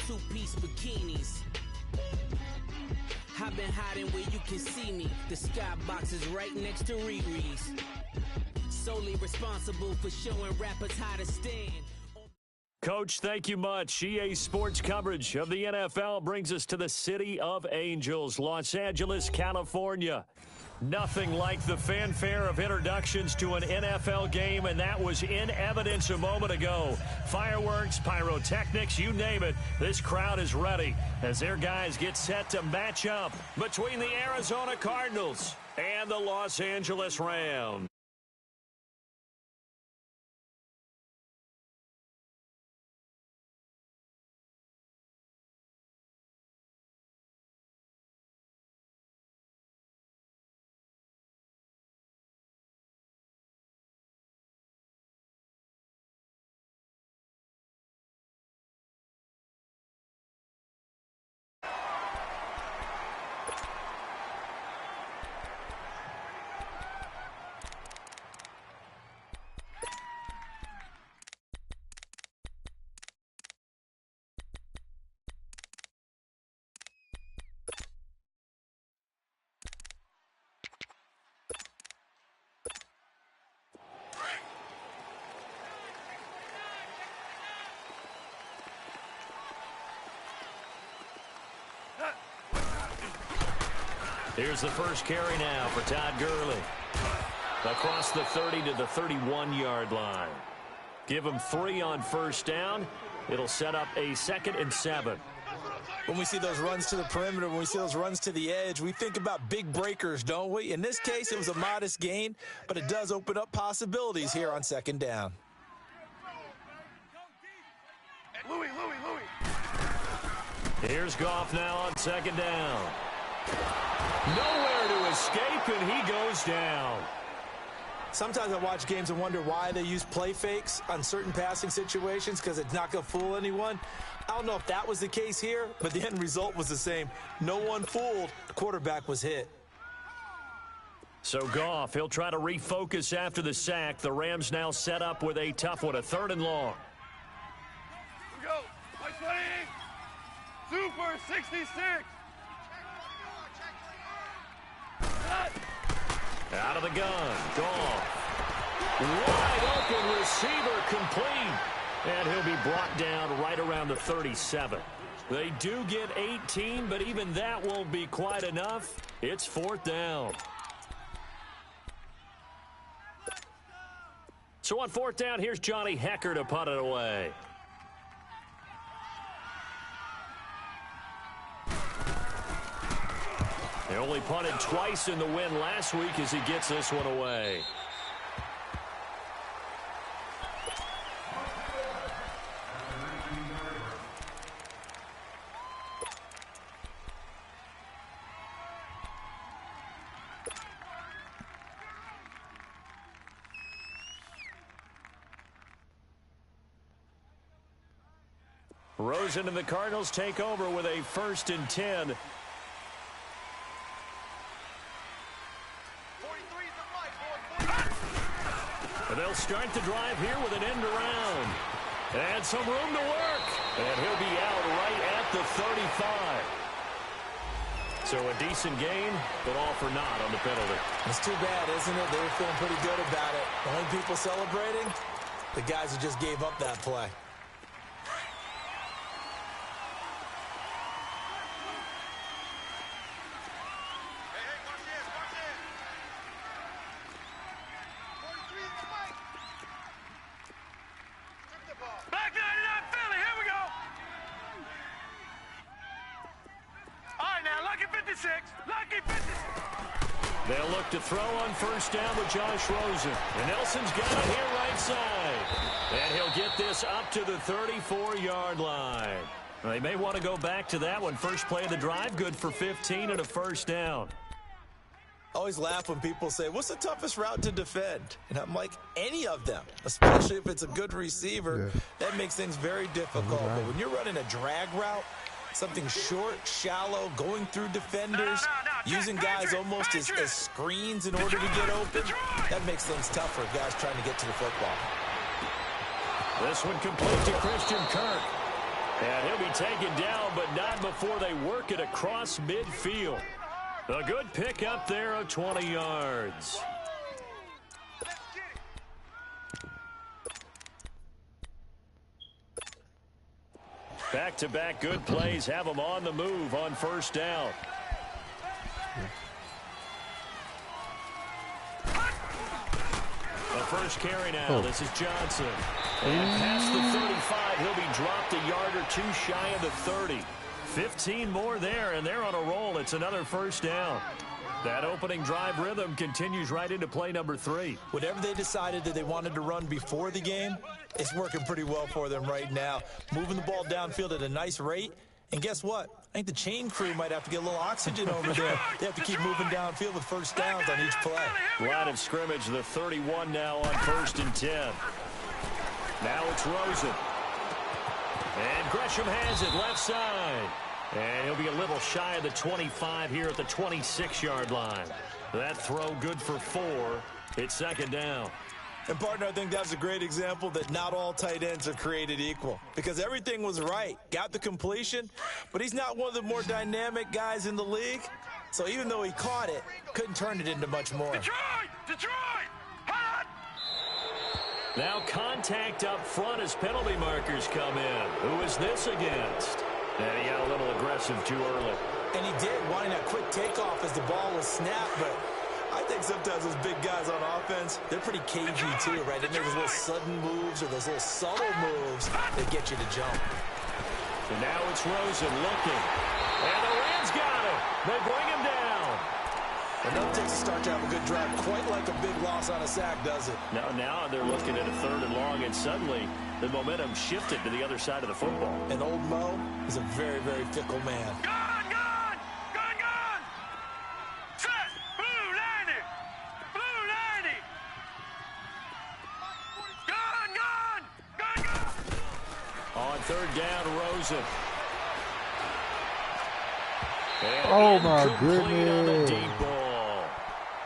two-piece bikinis. I've been hiding where you can see me. The skybox is right next to Riri's. Solely responsible for showing rappers how to stand. Coach, thank you much. EA Sports coverage of the NFL brings us to the City of Angels, Los Angeles, California. Nothing like the fanfare of introductions to an NFL game, and that was in evidence a moment ago. Fireworks, pyrotechnics, you name it. This crowd is ready as their guys get set to match up between the Arizona Cardinals and the Los Angeles Rams. Here's the first carry now for Todd Gurley. Across the 30 to the 31-yard line. Give him 3 on first down. It'll set up a 2nd and 7. When we see those runs to the perimeter, when we see those runs to the edge, we think about big breakers, don't we? In this case, it was a modest gain, but it does open up possibilities here on 2nd down. Louis. Here's Goff now on 2nd down. Nowhere to escape, and he goes down. Sometimes I watch games and wonder why they use play fakes on certain passing situations because it's not going to fool anyone. I don't know if that was the case here, but the end result was the same. No one fooled. The quarterback was hit. So Goff, he'll try to refocus after the sack. The Rams now set up with a tough one, a 3rd and long. Here we go. White 20. Super 66. Out of the gun, Goff. Wide open receiver complete. And he'll be brought down right around the 37. They do get 18, but even that won't be quite enough. It's 4th down. So on 4th down, here's Johnny Hekker to punt it away. They only punted twice in the win last week as he gets this one away. Rosen and the Cardinals take over with a 1st and 10. And they'll start the drive here with an end around. And some room to work. And he'll be out right at the 35. So a decent gain, but all for naught on the penalty. It's too bad, isn't it? They were feeling pretty good about it. The only people celebrating, the guys who just gave up that play. They'll look to throw on 1st down with Josh Rosen. And Nelson's got it here right side. And he'll get this up to the 34-yard line. They may want to go back to that one. First play of the drive, good for 15 and a 1st down. I always laugh when people say, what's the toughest route to defend? And I'm like, any of them, especially if it's a good receiver. Yeah. That makes things very difficult. Right. But when you're running a drag route, something short, shallow, going through defenders, using guys almost as screens in order to get open, that makes things tough for guys trying to get to the football. This one complete to Christian Kirk. And he'll be taken down, but not before they work it across midfield. A good pick up there of 20 yards. Back-to-back good plays have them on the move on first down. The first carry now. This is Johnson. And past the 35, he'll be dropped a yard or two shy of the 30. 15 more there, and they're on a roll. It's another first down. That opening drive rhythm continues right into play number 3. Whatever they decided that they wanted to run before the game, it's working pretty well for them right now. Moving the ball downfield at a nice rate. And guess what? I think the chain crew might have to get a little oxygen over there. They have to keep moving downfield with first downs on each play. Line of scrimmage, the 31 now on 1st and 10. Now it's Rosen. And Gresham has it left side. And he'll be a little shy of the 25 here at the 26-yard line. That throw good for 4. It's second down. And, partner, I think that's a great example that not all tight ends are created equal. Because everything was right. Got the completion, but he's not one of the more dynamic guys in the league. So even though he caught it, couldn't turn it into much more. Detroit! Hot! Now contact up front as penalty markers come in. Who is this against? And he got a little aggressive too early. And he did, wanting that quick takeoff as the ball was snapped, but I think sometimes those big guys on offense, they're pretty cagey too, right? They make those little sudden moves or those little subtle moves that get you to jump. And now it's Rosen looking. And the Rams got it. They bring him down. And that takes a start to have a good drive, quite like a big loss on a sack, does it? Now they're looking at a 3rd and long, and suddenly the momentum shifted to the other side of the football. And old Mo is a very, very fickle man. Gone! Set! Blue 90! Blue 90! Gone! On 3rd down, Rosen. And oh, my incomplete on a goodness. deep ball.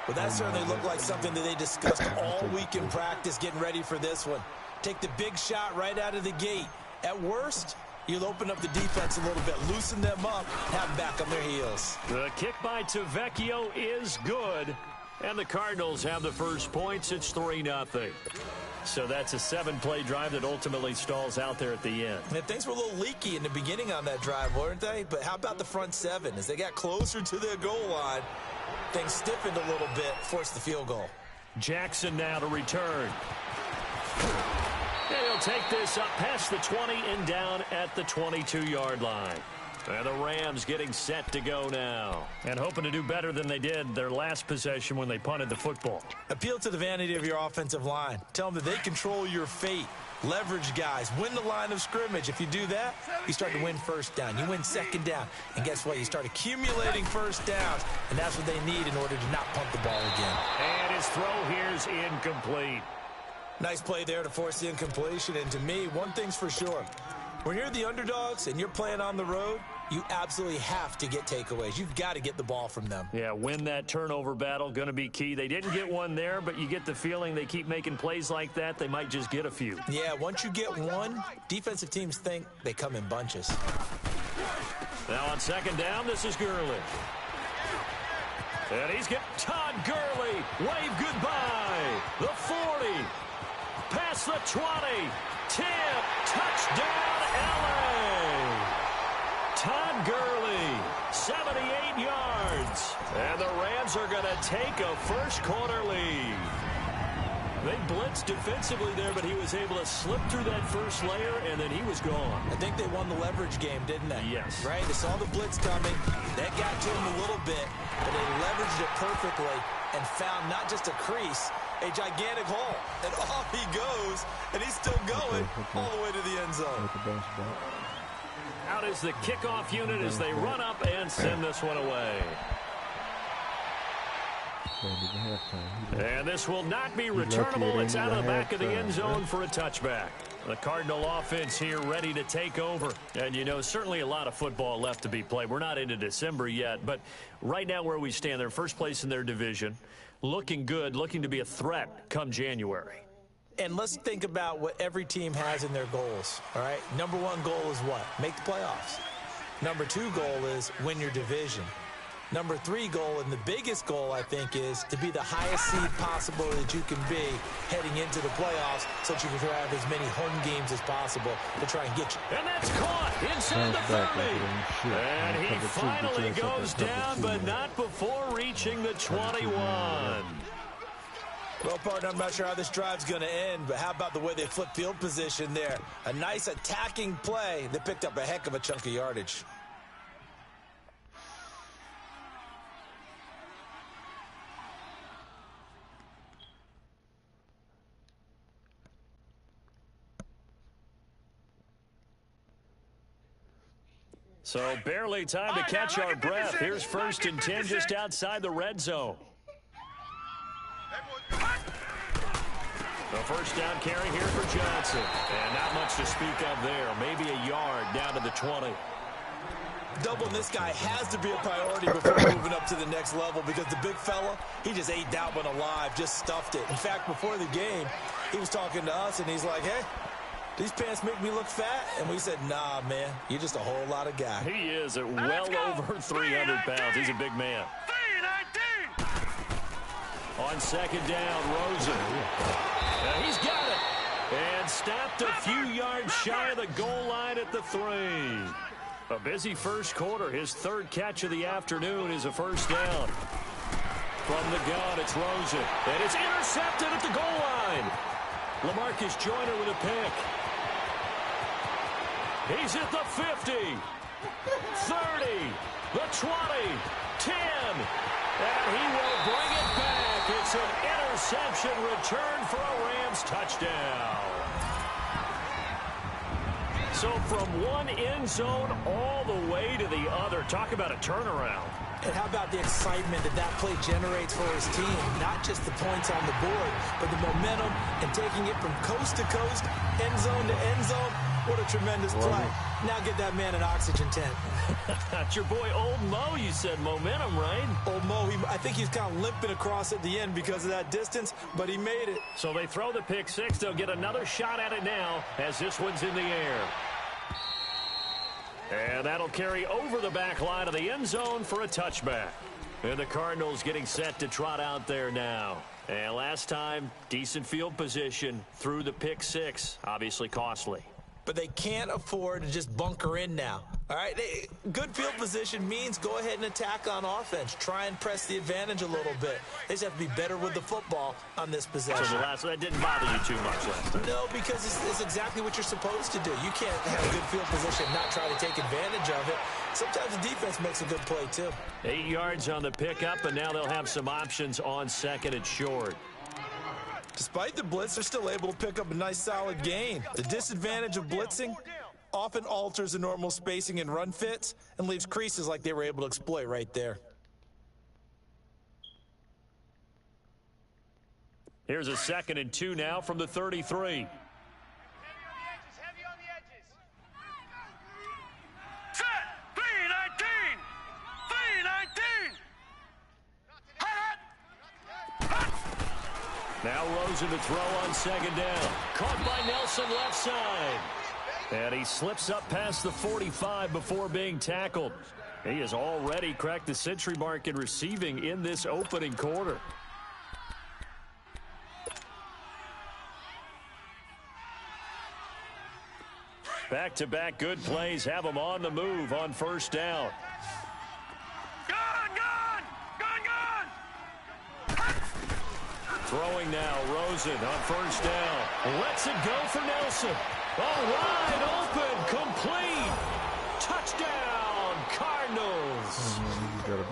Well, that certainly looked like something that they discussed all week in practice getting ready for this one. Take the big shot right out of the gate. At worst, you'll open up the defense a little bit, loosen them up, have them back on their heels. The kick by Tavecchio is good, and the Cardinals have the first points. It's 3-0. So that's a 7-play drive that ultimately stalls out there at the end. And things were a little leaky in the beginning on that drive, weren't they? But how about the front 7? As they got closer to their goal line, things stiffened a little bit, forced the field goal. Jackson now to return. And he'll take this up past the 20 and down at the 22-yard line. And the Rams getting set to go now. And hoping to do better than they did their last possession when they punted the football. Appeal to the vanity of your offensive line. Tell them that they control your fate. Leverage guys. Win the line of scrimmage. If you do that, you start to win first down. You win second down. And guess what? You start accumulating first downs. And that's what they need in order to not punt the ball again. And his throw here is incomplete. Nice play there to force the incompletion. And to me, one thing's for sure. When you're the underdogs and you're playing on the road, you absolutely have to get takeaways. You've got to get the ball from them. Yeah, win that turnover battle, going to be key. They didn't get one there, but you get the feeling they keep making plays like that, they might just get a few. Yeah, once you get one, defensive teams think they come in bunches. Now on 2nd down, this is Gurley. And he's got Todd Gurley. Wave goodbye. The 40. Past the 20. 10. Touchdown, L.A. Todd Gurley, 78 yards. And the Rams are going to take a first-quarter lead. They blitzed defensively there, but he was able to slip through that first layer, and then he was gone. I think they won the leverage game, didn't they? Yes. Right? They saw the blitz coming. That got to him a little bit, but they leveraged it perfectly and found not just a crease, a gigantic hole. And off he goes, and he's still going all the way to the end zone. Out is the kickoff unit as they run up and send this one away. And this will not be returnable. It's out of the back of the end zone for a touchback. The Cardinal offense here ready to take over. And, you know, certainly a lot of football left to be played. We're not into December yet, but right now where we stand, they're first place in their division. Looking good, looking to be a threat come January. And let's think about what every team has in their goals, all right? Number one goal is what? Make the playoffs. Number two goal is win your division. Number three goal, and the biggest goal, I think, is to be the highest seed possible that you can be heading into the playoffs so that you can have as many home games as possible to try and get you. And that's caught inside the 30. And he finally goes down, but not before reaching the 21. Well, partner, I'm not sure how this drive's going to end, but how about the way they flip field position there? A nice attacking play that picked up a heck of a chunk of yardage. So barely time to catch our breath. Here's 1st and 10 just outside the red zone. The first down carry here for Johnson. And not much to speak of there. Maybe a yard down to the 20. Doubling this guy has to be a priority before moving up to the next level because the big fella, he just ate that one alive, just stuffed it. In fact, before the game, he was talking to us, and he's like, hey, these pants make me look fat? And we said, nah, man, you're just a whole lot of guy. He is at well over 300 pounds. He's a big man. 319. On second down, Rosen. He's got it. And stopped a few yards shy of the goal line at the 3. A busy first quarter. His third catch of the afternoon is a first down. From the gun, it's Rosen. And it's intercepted at the goal line. LaMarcus Joyner with a pick. He's at the 50, 30, the 20, 10, and he will bring it back. It's an interception return for a Rams touchdown. So from one end zone all the way to the other. Talk about a turnaround. And how about the excitement that play generates for his team? Not just the points on the board, but the momentum and taking it from coast to coast, end zone to end zone. What a tremendous play. Now get that man an oxygen tent. That's your boy Old Mo, you said. Momentum, right? Old Mo, I think he's kind of limping across at the end because of that distance, but he made it. So they throw the pick six. They'll get another shot at it now as this one's in the air. And that'll carry over the back line of the end zone for a touchback. And the Cardinals getting set to trot out there now. And last time, decent field position through the pick six. Obviously costly. But they can't afford to just bunker in now. All right, good field position means go ahead and attack on offense. Try and press the advantage a little bit. They just have to be better with the football on this possession. So that didn't bother you too much last time? No, because it's exactly what you're supposed to do. You can't have a good field position and not try to take advantage of it. Sometimes the defense makes a good play, too. 8 yards on the pickup, and now they'll have some options on second and short. Despite the blitz, they're still able to pick up a nice, solid gain. The disadvantage of blitzing often alters the normal spacing and run fits and leaves creases like they were able to exploit right there. Here's a 2nd and 2 now from the 33. Heavy on the edges. Set. 319. 319. Now Rosen to throw on second down. Caught by Nelson left side. And he slips up past the 45 before being tackled. He has already cracked the century mark in receiving in this opening quarter. Back-to-back good plays have him on the move on first down. Throwing now, Rosen on first down. Lets it go for Nelson. Oh, wide open, complete. Touchdown, Cardinals.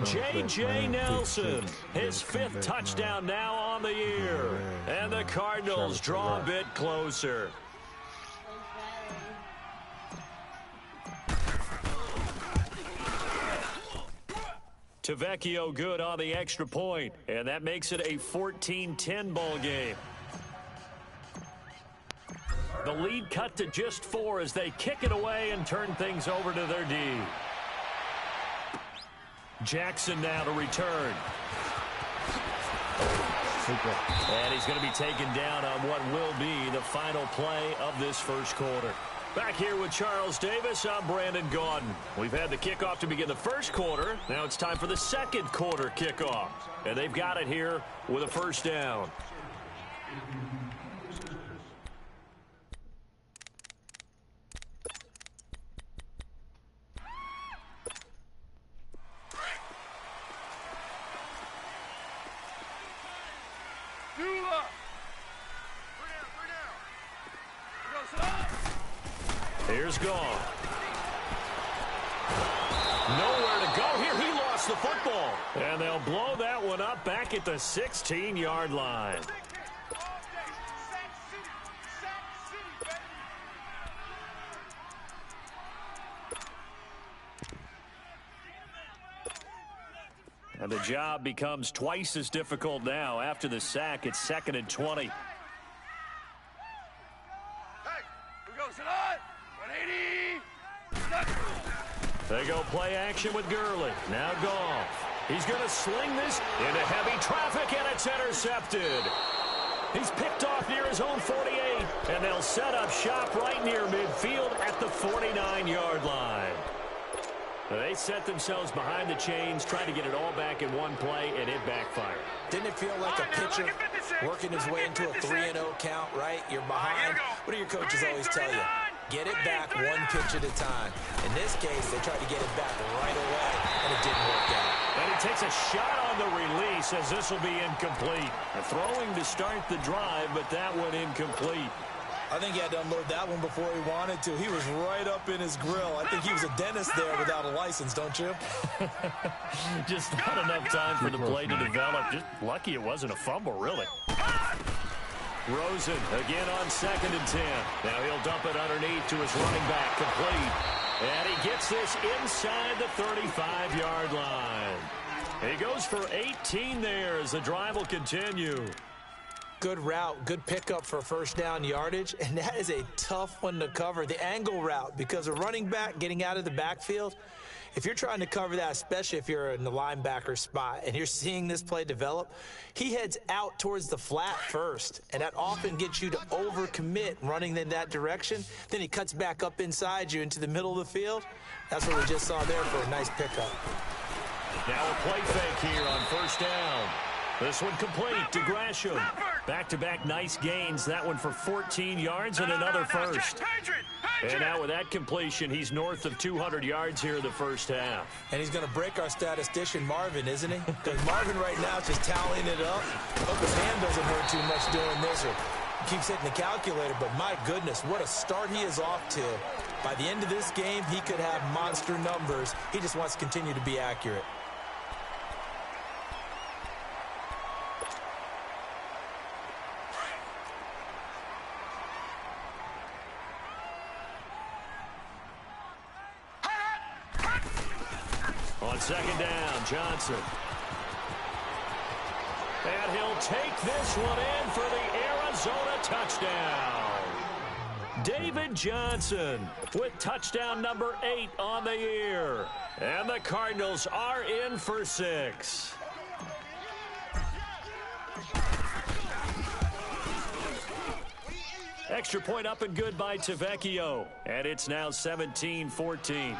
J.J. Nelson, his 5th touchdown now on the year. And the Cardinals draw a bit closer. Tavecchio good on the extra point, and that makes it a 14-10 ball game. The lead cut to just 4 as they kick it away and turn things over to their D. Jackson now to return. And he's going to be taken down on what will be the final play of this first quarter. Back here with Charles Davis, I'm Brandon Gaudin. We've had the kickoff to begin the first quarter. Now it's time for the second quarter kickoff. And they've got it here with a first down. Here's Goff. Nowhere to go here. He lost the football. And they'll blow that one up back at the 16-yard line. And the job becomes twice as difficult now. After the sack, it's 2nd and 20. They go play action with Gurley. Now Goff. He's going to sling this into heavy traffic, and it's intercepted. He's picked off near his own 48, and they'll set up shop right near midfield at the 49-yard line. They set themselves behind the chains, trying to get it all back in one play, and it backfired. Didn't it feel like a pitcher working his way into a 3-0 count, right? You're behind. What do your coaches always tell you? Get it back one pitch at a time. In this case, they tried to get it back right away, and it didn't work out. And he takes a shot on the release as this will be incomplete. Throwing to start the drive, but that one incomplete. I think he had to unload that one before he wanted to. He was right up in his grill. I think he was a dentist there without a license, don't you? Just not enough time for the play to develop. Just lucky it wasn't a fumble, really. Rosen again on 2nd and 10. Now he'll dump it underneath to his running back, complete. And he gets this inside the 35-yard line. He goes for 18 there as the drive will continue. Good route, good pickup for first down yardage, and that is a tough one to cover. The angle route, because a running back getting out of the backfield, if you're trying to cover that, especially if you're in the linebacker spot and you're seeing this play develop, he heads out towards the flat first, and that often gets you to overcommit running in that direction. Then he cuts back up inside you into the middle of the field. That's what we just saw there for a nice pickup. Now a play fake here on first down. This one complete to Gresham. Back-to-back nice gains. That one for 14 yards and another first. And now with that completion, he's north of 200 yards here in the first half. And he's going to break our statistician, Marvin, isn't he? Because Marvin right now is just tallying it up. Hope his hand doesn't hurt too much doing this, or keeps hitting the calculator. But my goodness, what a start he is off to. By the end of this game, he could have monster numbers. He just wants to continue to be accurate. On 2nd down, Johnson. And he'll take this one in for the Arizona touchdown. David Johnson with touchdown number 8 on the year. And the Cardinals are in for 6. Extra point up and good by Tavecchio. And it's now 17-14.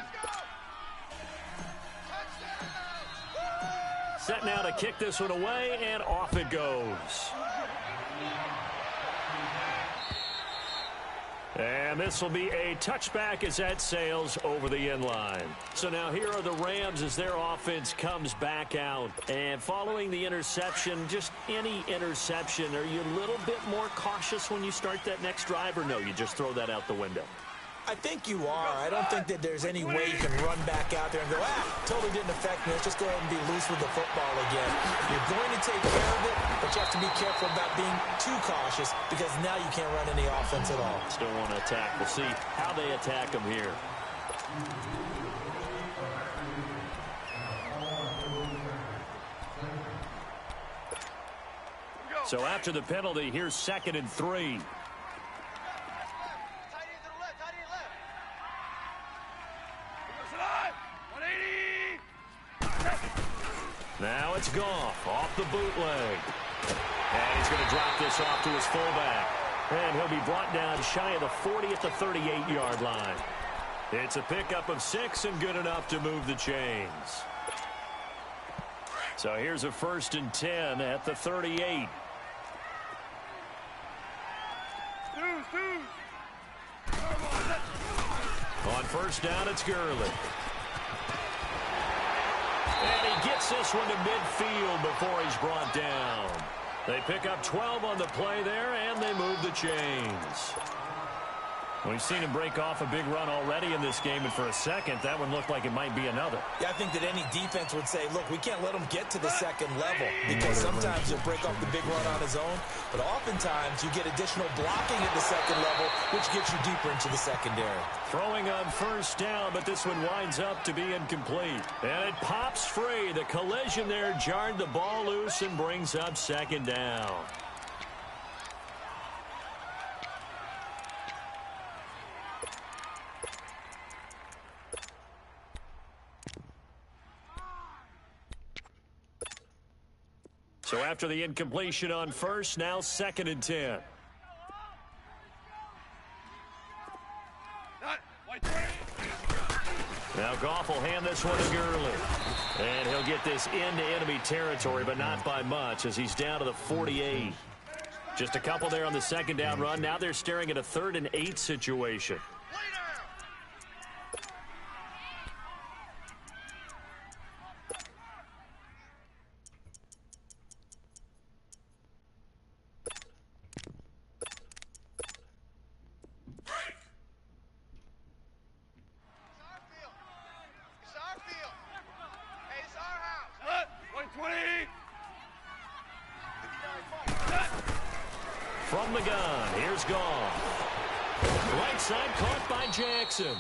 Set now to kick this one away, and off it goes. And this will be a touchback as that sails over the end line. So now here are the Rams as their offense comes back out. And following the interception, just any interception, are you a little bit more cautious when you start that next drive, or no, you just throw that out the window? I think you are. I don't think that there's any way you can run back out there and go, totally didn't affect me. Let's just go ahead and be loose with the football again. You're going to take care of it, but you have to be careful about being too cautious, because now you can't run any offense at all. Still want to attack. We'll see how they attack them here. So after the penalty, here's 2nd and 3. Now it's Goff off the bootleg. And he's going to drop this off to his fullback. And he'll be brought down shy of the 40 at the 38-yard line. It's a pickup of 6 and good enough to move the chains. So here's a 1st and 10 at the 38. On 1st down, it's Gurley. And he gets this one to midfield before he's brought down. They pick up 12 on the play there, and they move the chains. We've seen him break off a big run already in this game, and for a second, that one looked like it might be another. Yeah, I think that any defense would say, look, we can't let him get to the second level, because sometimes he'll break off the big run on his own, but oftentimes you get additional blocking at the second level, which gets you deeper into the secondary. Throwing on 1st down, but this one winds up to be incomplete. And it pops free. The collision there jarred the ball loose and brings up 2nd down. So after the incompletion on 1st, now 2nd and 10. Now Goff will hand this one to Gurley. And he'll get this into enemy territory, but not by much as he's down to the 48. Just a couple there on the 2nd down run. Now they're staring at a 3rd and 8 situation. From the gun, here's Goff. Right side caught by Jackson.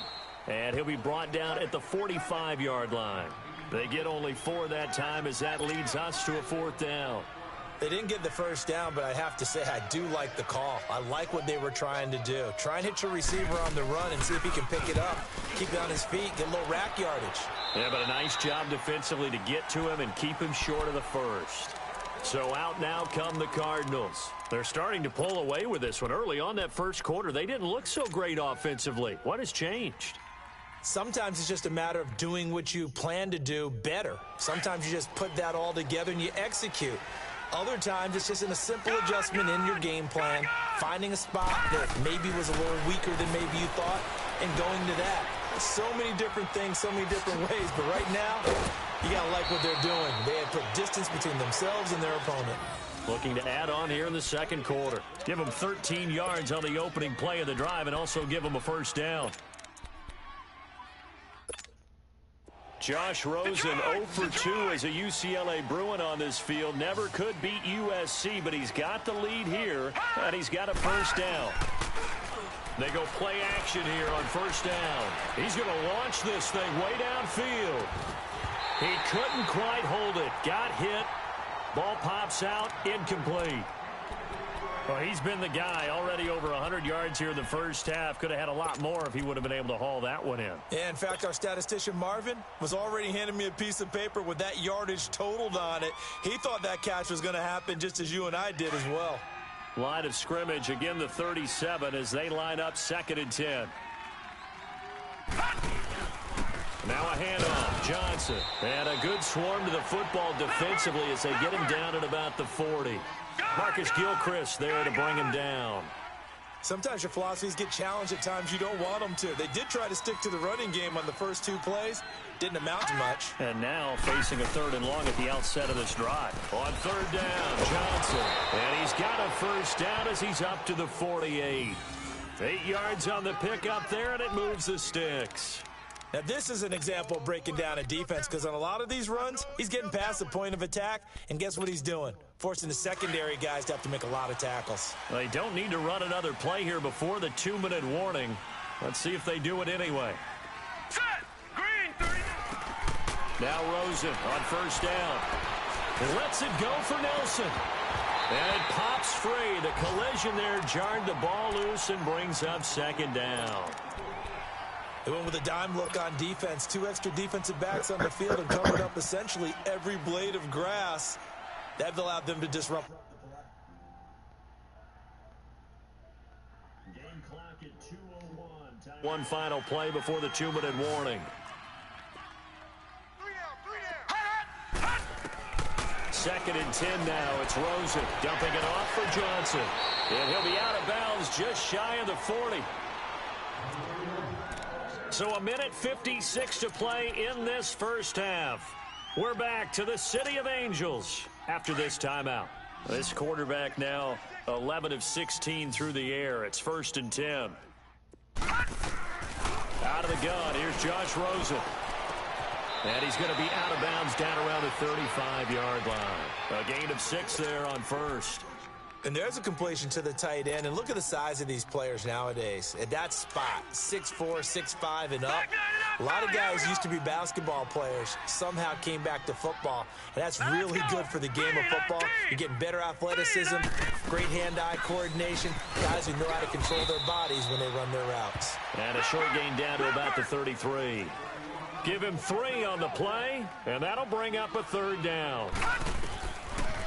And he'll be brought down at the 45-yard line. They get only 4 that time as that leads us to a 4th down. They didn't get the 1st down, but I have to say I do like the call. I like what they were trying to do. Try and hit your receiver on the run and see if he can pick it up. Keep it on his feet, get a little rack yardage. Yeah, but a nice job defensively to get to him and keep him short of the 1st. So out now come the Cardinals. They're starting to pull away with this one. Early on that 1st quarter, they didn't look so great offensively. What has changed? Sometimes it's just a matter of doing what you plan to do better. Sometimes you just put that all together and you execute. Other times it's just in a simple adjustment in your game plan, finding a spot that maybe was a little weaker than maybe you thought, and going to that. So many different things, so many different ways, but right now, you got to like what they're doing. They have put distance between themselves and their opponent. Looking to add on here in the 2nd quarter. Give them 13 yards on the opening play of the drive and also give them a 1st down. Josh Rosen 0 for 2 as a UCLA Bruin on this field. Never could beat USC, but he's got the lead here, and he's got a 1st down. They go play action here on 1st down. He's going to launch this thing way downfield. He couldn't quite hold it. Got hit. Ball pops out. Incomplete. Well, he's been the guy. Already over 100 yards here in the 1st half. Could have had a lot more if he would have been able to haul that one in. Yeah, in fact, our statistician Marvin was already handing me a piece of paper with that yardage totaled on it. He thought that catch was going to happen just as you and I did as well. Line of scrimmage, again the 37 as they line up 2nd and 10. Now a handoff, Johnson. And a good swarm to the football defensively as they get him down at about the 40. Marcus Gilchrist there to bring him down. Sometimes your philosophies get challenged at times you don't want them to. They did try to stick to the running game on the first 2 plays. Didn't amount to much. And now facing a 3rd and long at the outset of this drive. On 3rd down, Johnson. And he's got a 1st down as he's up to the 48. 8 yards on the pickup there, and it moves the sticks. Now, this is an example of breaking down a defense because on a lot of these runs, he's getting past the point of attack, and guess what he's doing? Forcing the secondary guys to have to make a lot of tackles. They don't need to run another play here before the 2-minute warning. Let's see if they do it anyway. Set! Green, 30. Now Rosen on 1st down. Lets it go for Nelson. And it pops free. The collision there jarred the ball loose and brings up 2nd down. They went with a dime look on defense. 2 extra defensive backs on the field and covered up essentially every blade of grass. That allowed them to disrupt. One final play before the 2-minute warning. Second and 10 now. It's Rosen dumping it off for Johnson. And he'll be out of bounds just shy of the 40. So a minute 56 to play in this first half. We're back to the City of Angels after this timeout. This quarterback now 11 of 16 through the air. It's 1st and 10. Out of the gun, here's Josh Rosen. And he's going to be out of bounds down around the 35-yard line. A gain of 6 there on first. And there's a completion to the tight end. And look at the size of these players nowadays. At that spot, 6'4", 6'5", and up. A lot of guys used to be basketball players, somehow came back to football. And that's really good for the game of football. You're getting better athleticism, great hand-eye coordination, guys who know how to control their bodies when they run their routes. And a short gain down to about the 33. Give him 3 on the play, and that'll bring up a 3rd down.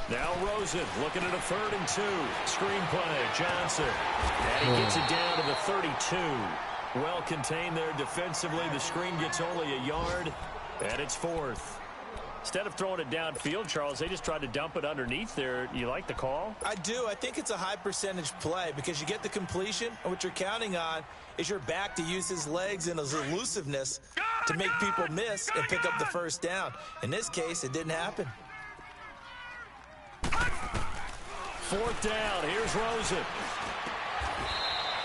Now Rosen looking at a 3rd and 2. Screen play, Johnson. And he gets it down to the 32. Well contained there defensively. The screen gets only a yard, and it's 4th. Instead of throwing it downfield, Charles, they just tried to dump it underneath there. You like the call? I do. I think it's a high percentage play because you get the completion, and what you're counting on is your back to use his legs and his elusiveness to make people miss and pick up the 1st down. In this case, it didn't happen. 4th down. Here's Rosen.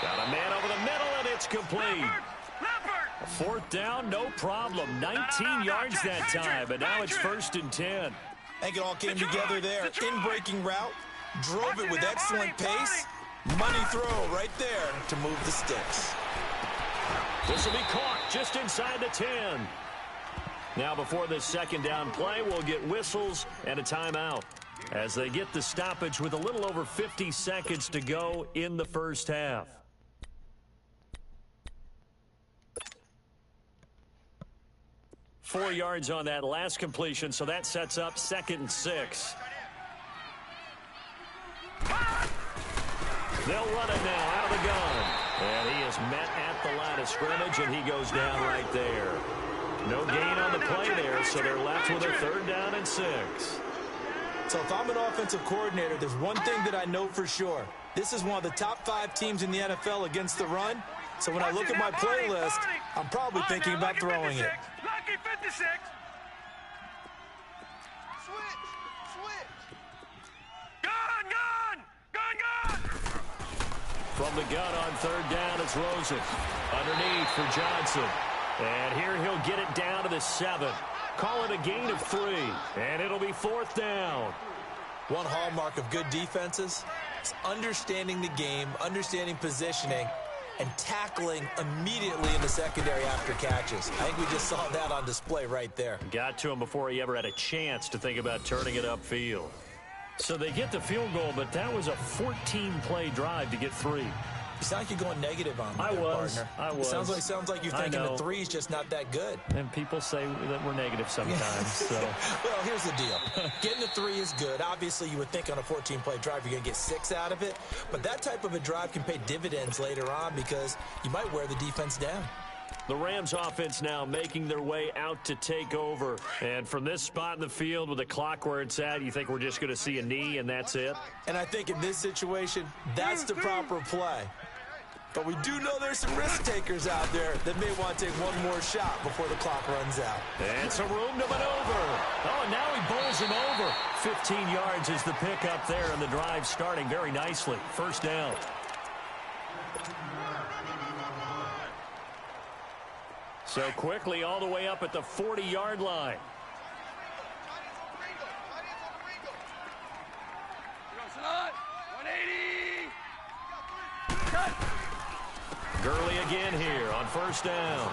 Got a man over the middle, and it's complete. 4th down, no problem. 19 yards that time, and now it's 1st and 10. I think it all came together there. In-breaking route, drove it with excellent pace. Money throw right there to move the sticks. This will be caught just inside the 10. Now before this 2nd down play, we'll get whistles and a timeout as they get the stoppage with a little over 50 seconds to go in the first half. Four yards on that last completion, so that sets up 2nd and 6. They'll run it now out of the gun. And he is met at the line of scrimmage, and he goes down right there. No gain on the play there, so they're left with a 3rd down and 6. So if I'm an offensive coordinator, there's one thing that I know for sure. This is one of the top 5 teams in the NFL against the run. So when I look at my playlist, I'm probably thinking about throwing it. Lucky 56. Switch. Gun. From the gun on 3rd down, it's Rosen. Underneath for Johnson. And here he'll get it down to the 7. Call it a gain of 3. And it'll be 4th down. One hallmark of good defenses is understanding the game, understanding positioning, and tackling immediately in the secondary after catches. I think we just saw that on display right there. Got to him before he ever had a chance to think about turning it upfield. So they get the field goal, but that was a 14-play drive to get 3. You sound like you're going negative on me, I was. Sounds like you're thinking the 3 is just not that good. And people say that we're negative sometimes. So. Well, here's the deal. Getting the 3 is good. Obviously, you would think on a 14-play drive you're going to get 6 out of it. But that type of a drive can pay dividends later on because you might wear the defense down. The Rams offense now making their way out to take over. And from this spot in the field with the clock where it's at, you think we're just going to see a knee and that's it? And I think in this situation, that's the proper play. But we do know there's some risk takers out there that may want to take one more shot before the clock runs out. And some room to maneuver. Oh, and now he bowls him over. 15 yards is the pickup there, and the drive starting very nicely. 1st down. So quickly all the way up at the 40-yard line. Gurley again here on 1st down.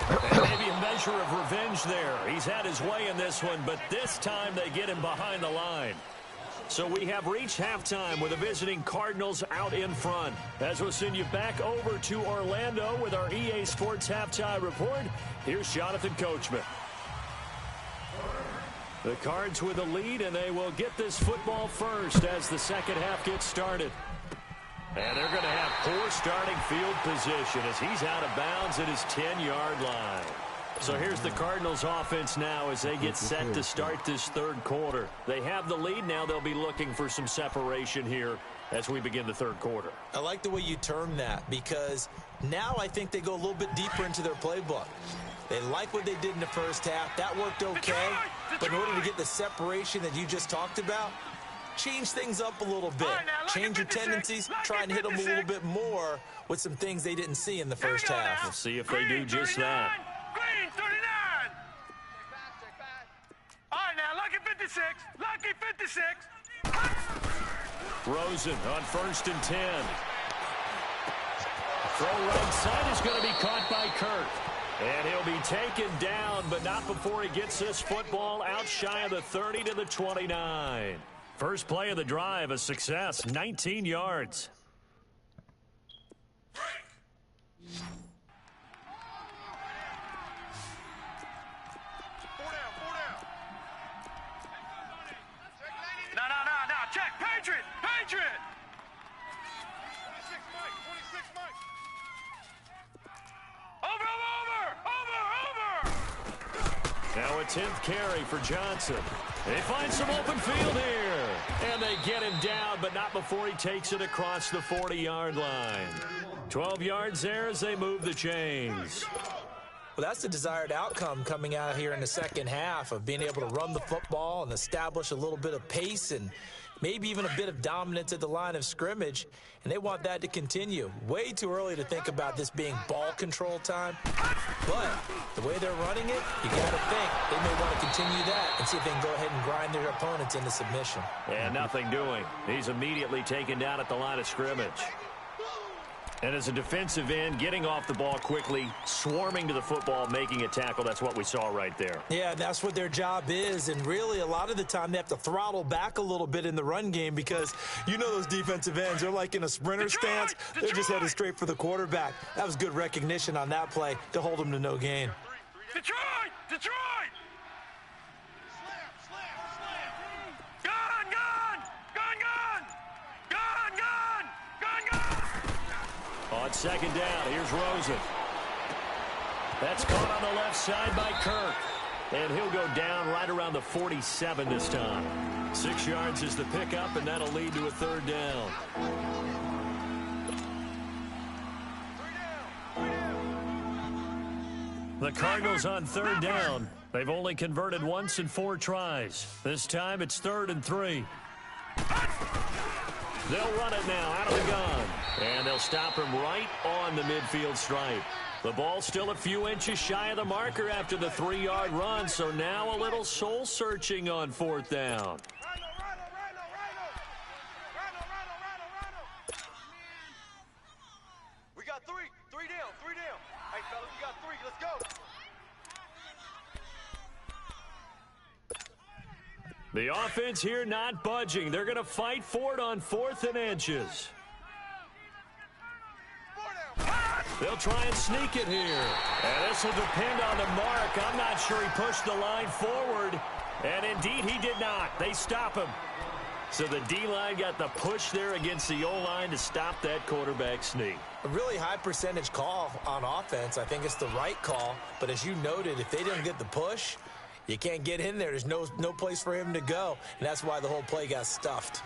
And maybe a measure of revenge there. He's had his way in this one, but this time they get him behind the line. So we have reached halftime with the visiting Cardinals out in front. As we'll send you back over to Orlando with our EA Sports Halftime Report, here's Jonathan Coachman. The Cards with the lead, and they will get this football first as the second half gets started. And they're going to have poor starting field position as he's out of bounds at his 10-yard line. So here's the Cardinals offense now as they get set to start this third quarter. They have the lead now. They'll be looking for some separation here as we begin the third quarter. I like the way you term that because now I think they go a little bit deeper into their playbook. They like what they did in the first half. That worked okay. But in order to get the separation that you just talked about, change things up a little bit. Change your tendencies. Try and hit them a little bit more with some things they didn't see in the first half. We'll see if they do just that. Green 39. All right, now, lucky 56. Lucky 56. Rosen on 1st and 10. Throw right side is going to be caught by Kirk. And he'll be taken down, but not before he gets this football out shy of the 30 to the 29. First play of the drive, a success, 19 yards. No. Check. Patriot. 26 Mike. Over. Now a 10th carry for Johnson. They find some open field here. And they get him down, but not before he takes it across the 40-yard line. 12 yards there as they move the chains. Well, that's the desired outcome coming out here in the second half of being able to run the football and establish a little bit of pace and maybe even a bit of dominance at the line of scrimmage, and they want that to continue. Way too early to think about this being ball control time, but the way they're running it, you got to think they may want to continue that and see if they can go ahead and grind their opponents into submission. And nothing doing. He's immediately taken down at the line of scrimmage. And as a defensive end, getting off the ball quickly, swarming to the football, making a tackle, that's what we saw right there. Yeah, that's what their job is, and really a lot of the time they have to throttle back a little bit in the run game because you know those defensive ends, they're like in a sprinter stance. They're just headed straight for the quarterback. That was good recognition on that play to hold them to no gain. Detroit! On second down, here's Rosen. That's caught on the left side by Kirk. And he'll go down right around the 47 this time. 6 yards is the pickup, and that'll lead to a third down. The Cardinals on third down. They've only converted once in 4 tries. This time it's 3rd and 3. They'll run it now out of the gun. And they'll stop him right on the midfield stripe. The ball's still a few inches shy of the marker after the 3-yard run, so now a little soul-searching on 4th down. We got 3 down. Hey, fellas, we got 3. Let's go. The offense here not budging. They're going to fight for it on 4th and inches. They'll try and sneak it here. And this will depend on the mark. I'm not sure he pushed the line forward. And indeed, he did not. They stop him. So the D-line got the push there against the O-line to stop that quarterback sneak. A really high percentage call on offense. I think it's the right call. But as you noted, if they didn't get the push, you can't get in there. There's no place for him to go. And that's why the whole play got stuffed.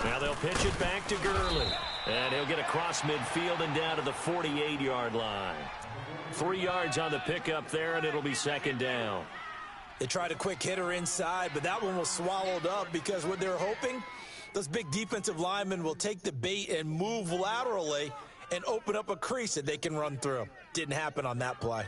Now they'll pitch it back to Gurley. And he'll get across midfield and down to the 48-yard line. 3 yards on the pickup there, and it'll be 2nd down. They tried a quick hitter inside, but that one was swallowed up because what they're hoping, those big defensive linemen will take the bait and move laterally and open up a crease that they can run through. Didn't happen on that play.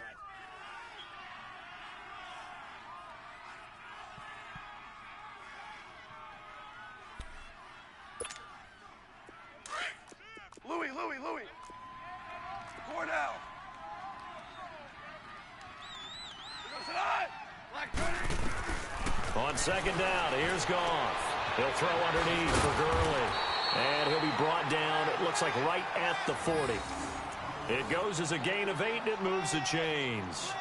Louis. Cornell. On 2nd down, here's Goff. He'll throw underneath for Gurley. And he'll be brought down, it looks like right at the 40. It goes as a gain of 8, and it moves the chains.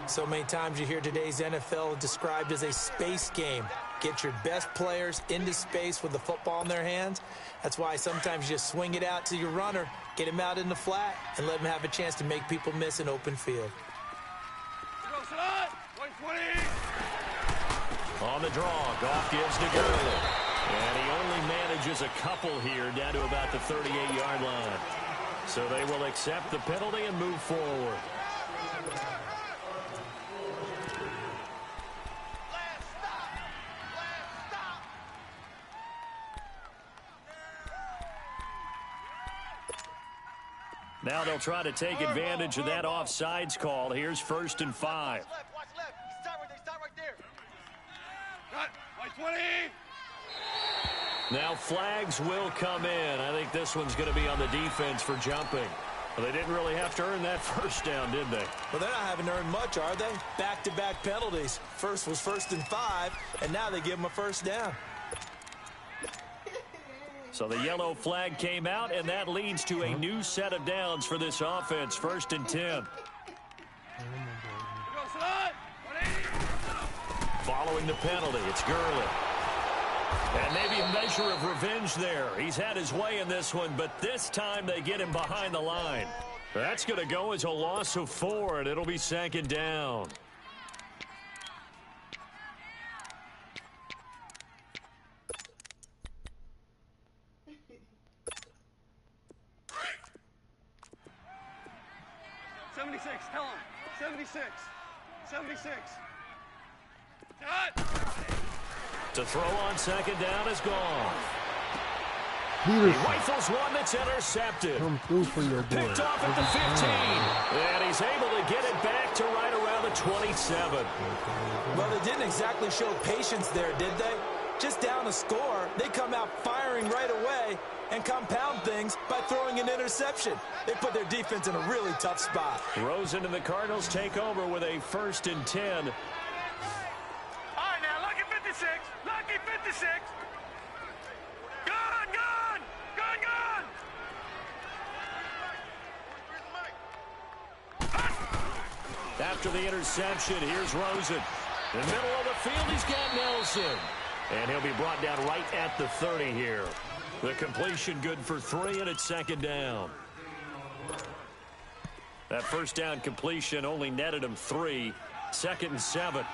So many times you hear today's NFL described as a space game. get your best players into space with the football in their hands. That's why sometimes you just swing it out to your runner, get him out in the flat, and let him have a chance to make people miss an open field. On the draw, Goff gives to Gurley. And he only manages a couple here down to about the 38-yard line. So they will accept the penalty and move forward. Now they'll try to take advantage of that offsides call. Here's 1st and 5. Watch left. Stop right there. Cut. White 20. Now flags will come in. I think this one's going to be on the defense for jumping. Well, they didn't really have to earn that first down, did they? Well, they're not having to earn much, are they? Back-to-back penalties. First was 1st and 5, and now they give them a first down. So the yellow flag came out, and that leads to a new set of downs for this offense. 1st and 10. Following the penalty, it's Gurley. And maybe a measure of revenge there. He's had his way in this one, but this time they get him behind the line. That's going to go as a loss of 4, and it'll be 2nd down. Tell him. 76. 76. To throw on 2nd down is gone. Peterson. He rifles one that's intercepted. Come through for your boy. Picked off at the 15. And he's able to get it back to right around the 27. Well, they didn't exactly show patience there, did they? Just down a score, they come out firing right away and compound things by throwing an interception. They put their defense in a really tough spot. Rosen and the Cardinals take over with a 1st and 10. All right, now, lucky 56. Lucky 56. Gone. After the interception, here's Rosen. In the middle of the field, he's got Nelson. And he'll be brought down right at the 30 here. The completion good for 3, and it's 2nd down. That first down completion only netted him 3. 2nd and 7.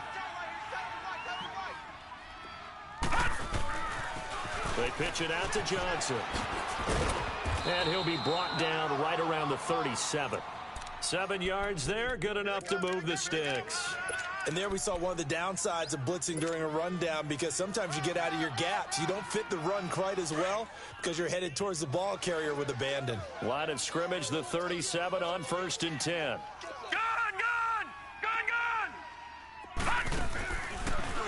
They pitch it out to Johnson. And he'll be brought down right around the 37. 7 yards there, good enough to move the sticks. And there we saw one of the downsides of blitzing during a rundown, because sometimes you get out of your gaps. You don't fit the run quite as well because you're headed towards the ball carrier with abandon. Line of scrimmage, the 37 on 1st and 10.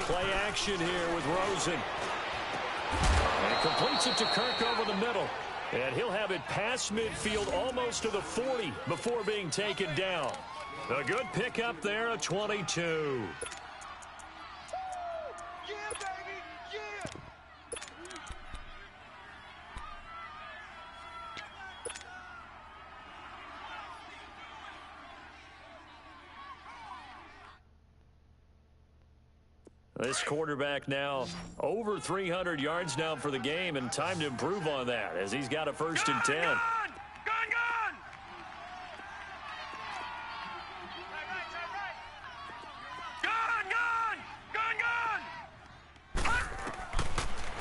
Play action here with Rosen. And completes it to Kirk over the middle. And he'll have it past midfield almost to the 40 before being taken down. A good pickup there, a 22. Yeah, baby, yeah. This quarterback now over 300 yards now for the game, and time to improve on that as he's got a 1st and 10. Gone.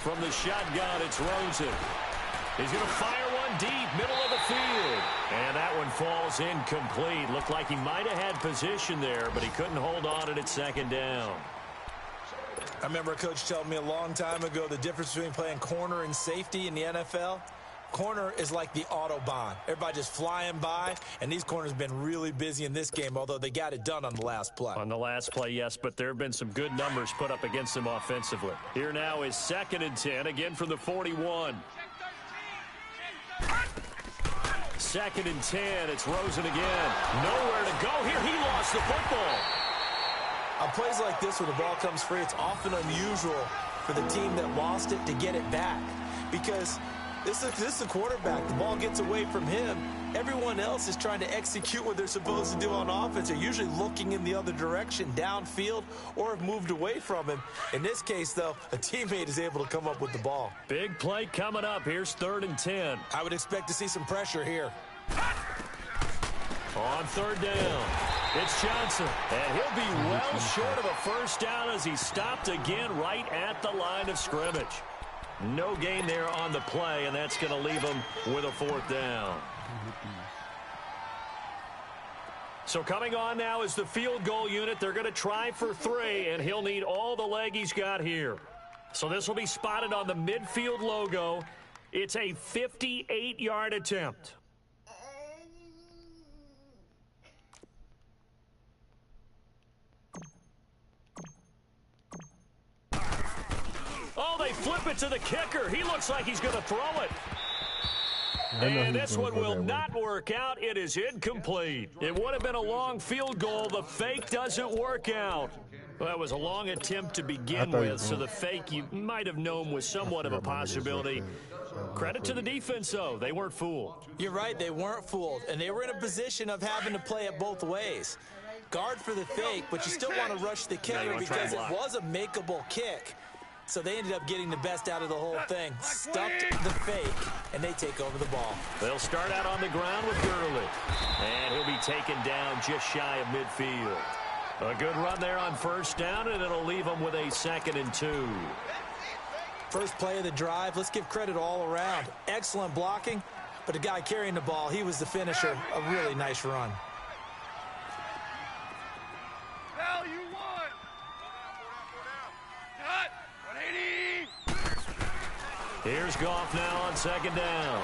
From the shotgun, it's Rosen. He's going to fire one deep, middle of the field. And that one falls incomplete. Looked like he might have had position there, but he couldn't hold on it at 2nd down. I remember a coach telling me a long time ago the difference between playing corner and safety in the NFL. Corner is like the Autobahn. Everybody just flying by, and these corners have been really busy in this game, although they got it done on the last play. On the last play, yes, but there have been some good numbers put up against them offensively. Here now is 2nd and 10, again from the 41. 2nd and 10, it's Rosen again. Nowhere to go here. He lost the football. On plays like this where the ball comes free, it's often unusual for the team that lost it to get it back, because This is the quarterback. The ball gets away from him. Everyone else is trying to execute what they're supposed to do on offense. They're usually looking in the other direction, downfield, or have moved away from him. In this case, though, a teammate is able to come up with the ball. Big play coming up. Here's 3rd and 10. I would expect to see some pressure here. On 3rd down, it's Johnson. And he'll be well short of a first down as he's stopped again right at the line of scrimmage. No gain there on the play, and that's going to leave him with a 4th down. So coming on now is the field goal unit. They're going to try for 3, and he'll need all the leg he's got here. So this will be spotted on the midfield logo. It's a 58-yard attempt. Oh, they flip it to the kicker. He looks like he's going to throw it. And this one will not work out. It is incomplete. It would have been a long field goal. The fake doesn't work out. Well, that was a long attempt to begin with, so the fake you might have known was somewhat of a possibility. Credit to the defense, though. They weren't fooled. You're right. They weren't fooled, and they were in a position of having to play it both ways. Guard for the fake, but you still want to rush the kicker because it was a makeable kick. So they ended up getting the best out of the whole thing. Stuffed the fake, and they take over the ball. They'll start out on the ground with Gurley. And he'll be taken down just shy of midfield. A good run there on first down, and it'll leave them with a 2nd and 2. First play of the drive. Let's give credit all around. Excellent blocking, but the guy carrying the ball, he was the finisher. A really nice run. Hell, you won! Cut! 180! Here's Goff now on 2nd down.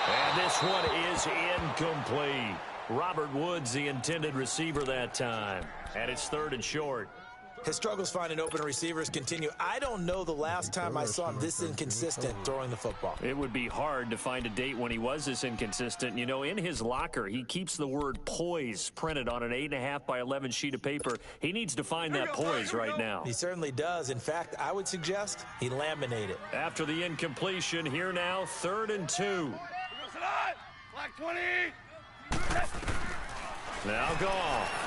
And this one is incomplete. Robert Woods, the intended receiver that time. And it's 3rd and short. His struggles finding open receivers continue. I don't know the last time I saw him this inconsistent throwing the football. It would be hard to find a date when he was this inconsistent. You know, in his locker, he keeps the word poise printed on an 8.5 by 11 sheet of paper. He needs to find that poise right now. He certainly does. In fact, I would suggest he laminate it. After the incompletion, here now, 3rd and 2. Black 20! Now Goff.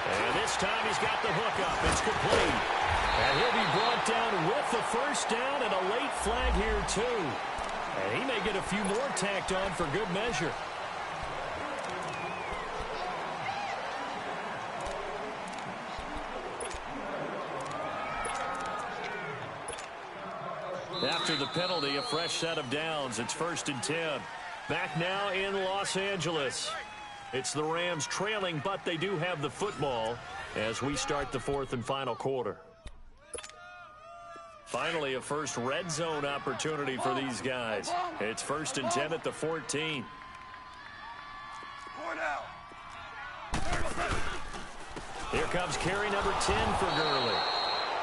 And this time he's got the hook up. It's complete. And he'll be brought down with the first down and a late flag here, too. And he may get a few more tacked on for good measure. After the penalty, a fresh set of downs. It's 1st and 10. Back now in Los Angeles. It's the Rams trailing, but they do have the football as we start the 4th and final quarter. Finally, a first red zone opportunity for these guys. It's 1st and 10 at the 14. Here comes carry number 10 for Gurley.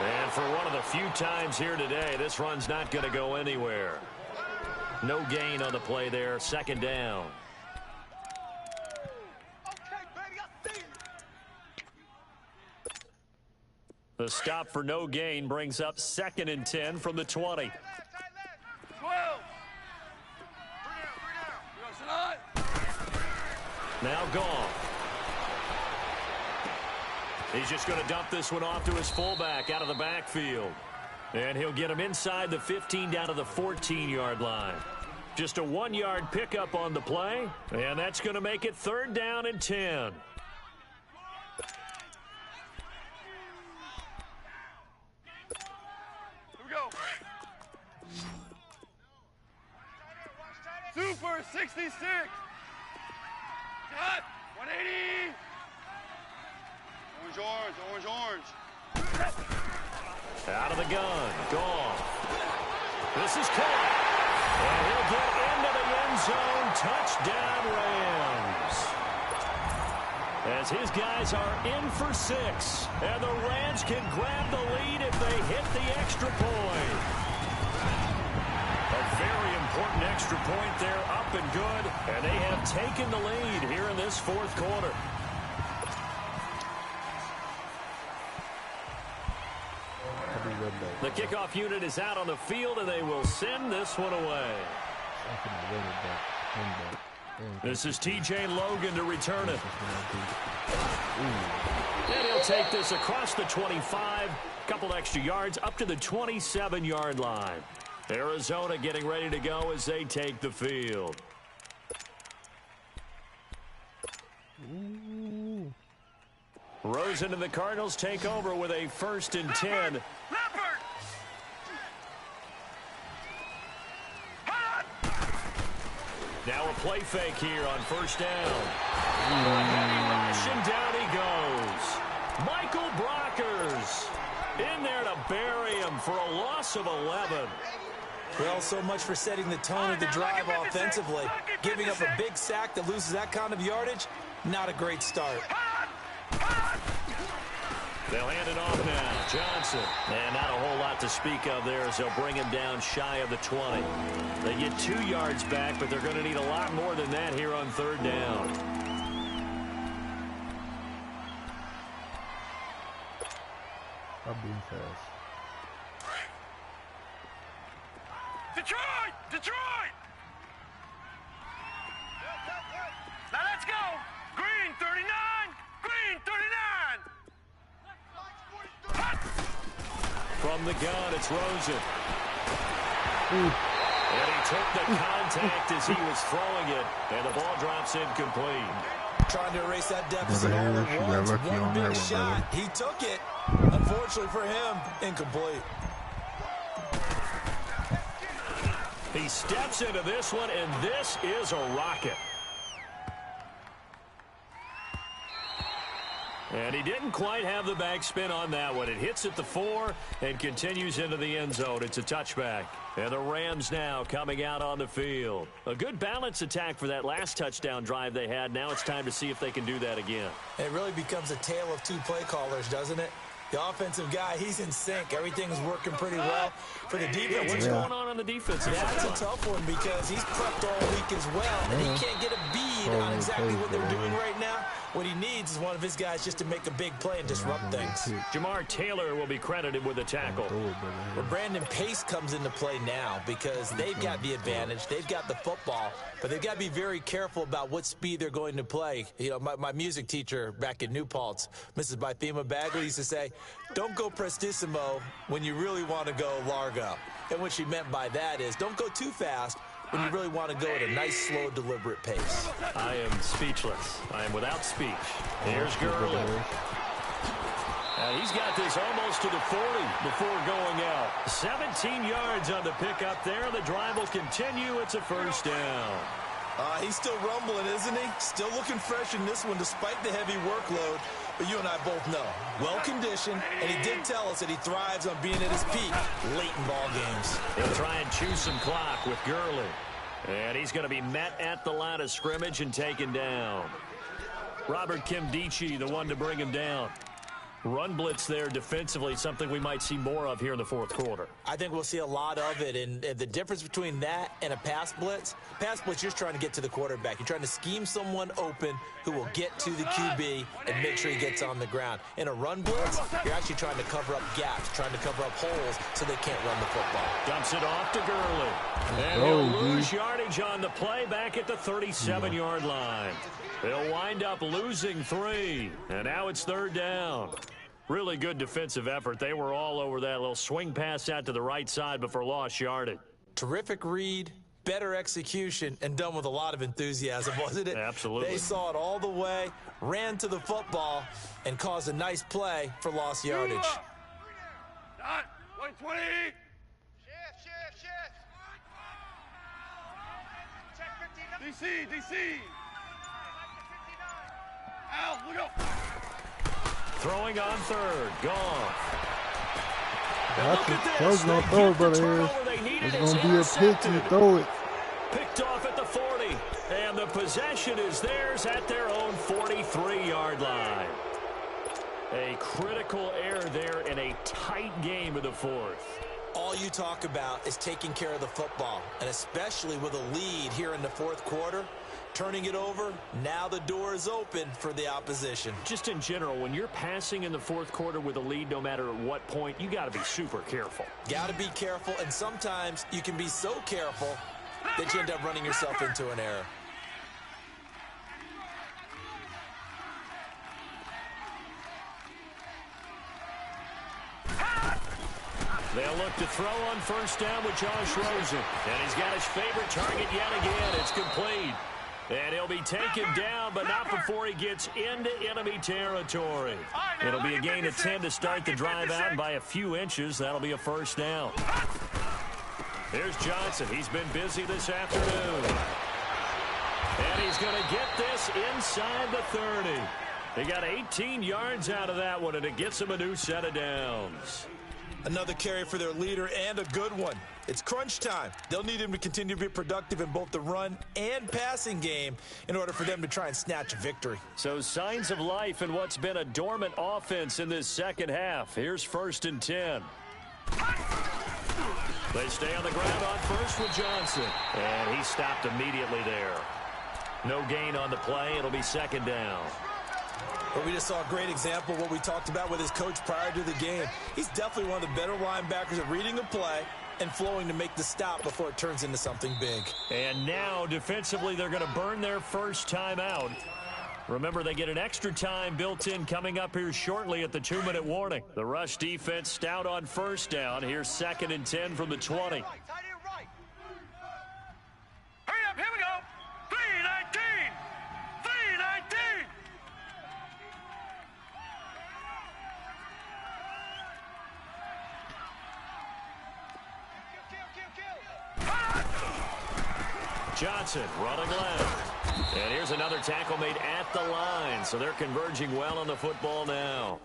And for one of the few times here today, this run's not going to go anywhere. No gain on the play there. 2nd down. The stop for no gain brings up 2nd and 10 from the 20. 12. Now Goff. He's just going to dump this one off to his fullback out of the backfield. And he'll get him inside the 15 down to the 14-yard line. Just a 1-yard pickup on the play, and that's going to make it 3rd down and 10. Here we go. Super 66. Cut. 180. Orange, orange, orange. Out of the gun. Goff. This is caught. And he'll get into the end zone. Touchdown, Rams. As his guys are in for 6. And the Rams can grab the lead if they hit the extra point. A very important extra point there, up and good. And they have taken the lead here in this 4th quarter. Happy Red Night. The kickoff unit is out on the field, and they will send this one away. This is T.J. Logan to return it. And he'll take this across the 25, couple extra yards, up to the 27-yard line. Arizona getting ready to go as they take the field. Rosen and the Cardinals take over with a 1st and 10. Now a play fake here on 1st down. And down he goes. Michael Brockers in there to bury him for a loss of 11. Well, so much for setting the tone of the drive offensively. Giving up a big sack that loses that kind of yardage, not a great start. They'll hand it off now. Johnson. And not a whole lot to speak of there as they'll bring him down shy of the 20. They get 2 yards back, but they're going to need a lot more than that here on 3rd down. I'm being fast. Detroit! Detroit! Now let's go! Green 39! Green 39! From the gun, it's Rosen. And he took the contact as he was throwing it, and the ball drops incomplete. Trying to erase that deficit all at once. One big shot. He took it. Unfortunately for him, incomplete. He steps into this one, and this is a rocket. And he didn't quite have the backspin on that one. It hits at the 4 and continues into the end zone. It's a touchback. And the Rams now coming out on the field. A good balance attack for that last touchdown drive they had. Now it's time to see if they can do that again. It really becomes a tale of 2 play callers, doesn't it? The offensive guy, he's in sync. Everything's working pretty well. For the defense, what's going on the defensive side? That's a tough one because he's prepped all week as well, and he can't get a bead on exactly what they're doing right now. What he needs is one of his guys just to make a big play and disrupt things. Jamar Taylor will be credited with the tackle. Well, Brandon Pace comes into play now because they've got the advantage. They've got the football, but they've got to be very careful about what speed they're going to play. You know, my music teacher back in New Paltz, Mrs. Bythema Bagley, used to say, don't go prestissimo when you really want to go largo. And what she meant by that is don't go too fast when you really want to go at a nice, slow, deliberate pace. I am speechless. I am without speech. Here's Gurley. And he's got this almost to the 40 before going out. 17 yards on the pickup there. The drive will continue. It's a 1st down. He's still rumbling, isn't he? Still looking fresh in this one despite the heavy workload. But you and I both know, well-conditioned, and he did tell us that he thrives on being at his peak late in ball games. He'll try and chew some clock with Gurley. And he's going to be met at the line of scrimmage and taken down. Robert Kimdichie, the one to bring him down. Run blitz there defensively, something we might see more of here in the 4th quarter. I think we'll see a lot of it, and the difference between that and a pass blitz, you're just trying to get to the quarterback. You're trying to scheme someone open who will get to the QB and make sure he gets on the ground. In a run blitz, you're actually trying to cover up gaps, trying to cover up holes so they can't run the football. Dumps it off to Gurley. And he'll lose yardage on the play back at the 37-yard line. They'll wind up losing 3, and now it's 3rd down. Really good defensive effort. They were all over that little swing pass out to the right side before lost yardage. Terrific read, better execution, and done with a lot of enthusiasm, wasn't it? Absolutely. They saw it all the way, ran to the football, and caused a nice play for lost yardage. 120! Shift! DC! Al, look up! Throwing on 3rd. Gone. That's going to throw it, brother. It's going to be a pick and throw it. Picked off at the 40. And the possession is theirs at their own 43-yard line. A critical error there in a tight game of the 4th. All you talk about is taking care of the football, and especially with a lead here in the 4th quarter, turning it over. Now the door is open for the opposition. Just in general, when you're passing in the fourth quarter with a lead, no matter at what point, you got to be super careful. Got to be careful, and sometimes you can be so careful that you end up running yourself into an error. They'll look to throw on first down with Josh Rosen. And he's got his favorite target yet again. It's complete. And he'll be taken down, but not before he gets into enemy territory. It'll be a gain of 10 to start the drive out, and by a few inches, that'll be a first down. Here's Johnson. He's been busy this afternoon. And he's going to get this inside the 30. He got 18 yards out of that one, and it gets him a new set of downs. Another carry for their leader, and a good one. It's crunch time. They'll need him to continue to be productive in both the run and passing game in order for them to try and snatch a victory. So signs of life in what's been a dormant offense in this second half. Here's 1st and 10. They stay on the ground on first with Johnson. And he stopped immediately there. No gain on the play. It'll be 2nd down. But we just saw a great example of what we talked about with his coach prior to the game. He's definitely one of the better linebackers at reading a play and flowing to make the stop before it turns into something big. And now, defensively, they're going to burn their first time out. Remember, they get an extra time built in coming up here shortly at the 2-minute warning. The rush defense stout on first down. Here's 2nd and 10 from the 20. Hurry up, here we go. 319. 319. Johnson running left. And here's another tackle made at the line. So they're converging well on the football now.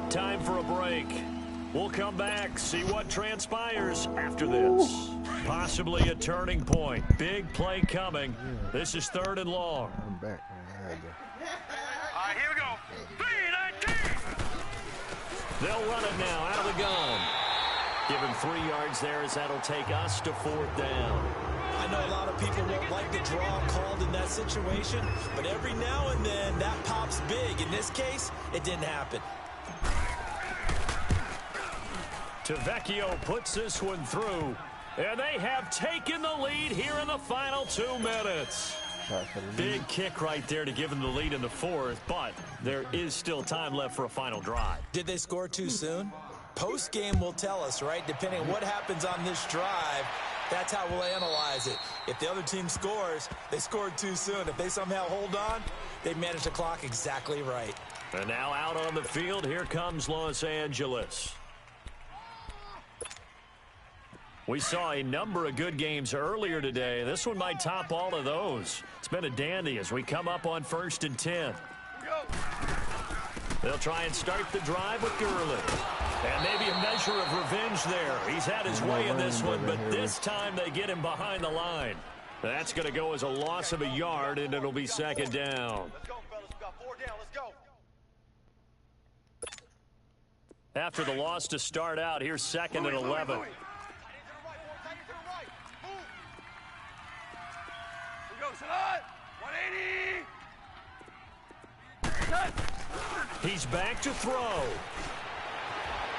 Time for a break. We'll come back, see what transpires after this. Possibly a turning point. Big play coming. This is 3rd and long. I'm back. Here we go. 319. They'll run it now out of the gun. Give him 3 yards there as that'll take us to 4th down. I know a lot of people won't like the draw called in that situation, but every now and then that pops big. In this case, it didn't happen. Tavecchio puts this one through, and they have taken the lead here in the final 2 minutes. Big kick right there to give them the lead in the 4th, but there is still time left for a final drive. Did they score too soon? post-game will tell us, right? Depending on what happens on this drive, that's how we'll analyze it. If the other team scores, they scored too soon. If they somehow hold on, they managed the clock exactly right. And now out on the field, here comes Los Angeles. We saw a number of good games earlier today. This one might top all of those. It's been a dandy as we come up on 1st and 10. They'll try and start the drive with Gurley. And maybe a measure of revenge there. He's had his way in this one, but this time they get him behind the line. That's going to go as a loss of a yard, and it'll be 2nd down. Let's go, fellas. We got 4 down. Let's go. After the loss to start out, here's 2nd and 11. He's back to throw.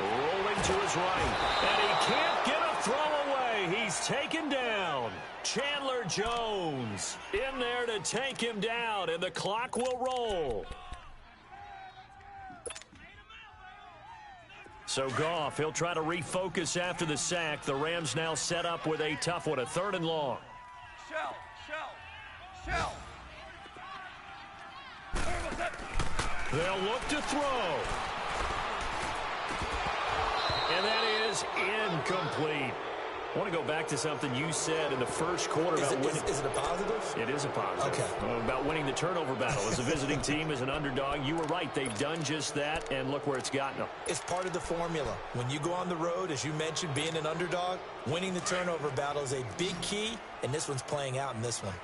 Rolling to his right. And he can't get a throw away. He's taken down. Chandler Jones in there to take him down, and the clock will roll. So Goff, he'll try to refocus after the sack. The Rams now set up with a tough one, a 3rd and long. Shell. They'll look to throw. And that is incomplete. I want to go back to something you said in the first quarter about winning. Is it a positive? It is a positive. Okay. About winning the turnover battle. As a visiting team, as an underdog, you were right. They've done just that, and look where it's gotten them. It's part of the formula. When you go on the road, as you mentioned, being an underdog, winning the turnover battle is a big key, and this one's playing out in this one.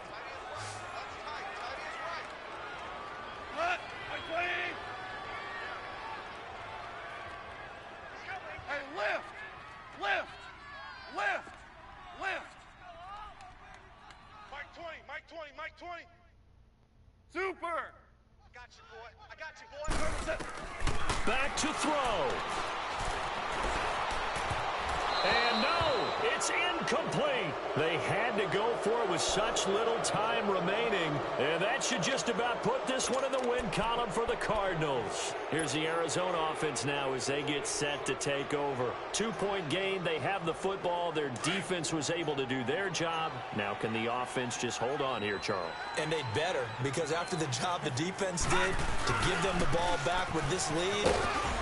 Mike 20. Super. I got you, boy. Back to throw. And no, it's incomplete. They had to go for it with such little time remaining. And that should just about put this one in the win column for the Cardinals. Here's the Arizona offense now as they get set to take over. 2-point game. They have the football. Their defense was able to do their job. Now can the offense just hold on here, Charles? And they'd better, because after the job the defense did to give them the ball back with this lead,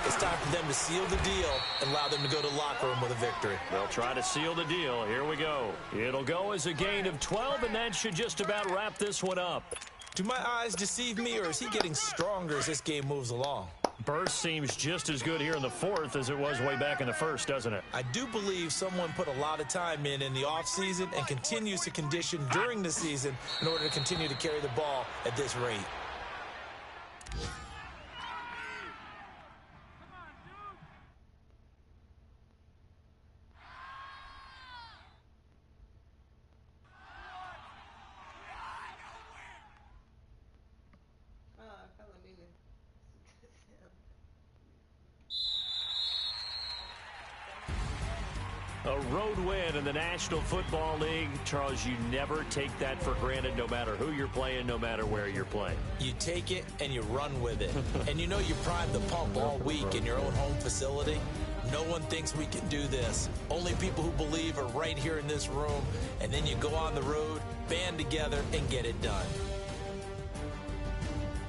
it's time for them to seal the deal and allow them to go to the locker room with a victory. They'll try to seal the deal. Here we go. It'll go as a gain of 12, and that should just about wrap this one up. Do my eyes deceive me, or is he getting stronger as this game moves along? Burst seems just as good here in the 4th as it was way back in the 1st, doesn't it? I do believe someone put a lot of time in the offseason and continues to condition during the season in order to continue to carry the ball at this rate. A road win in the National Football League. Charles, you never take that for granted no matter who you're playing, no matter where you're playing. You take it and you run with it. And you know you primed the pump all week in your own home facility. No one thinks we can do this. Only people who believe are right here in this room. And then you go on the road, band together, and get it done.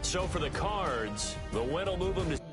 So for the Cards, the win will move them to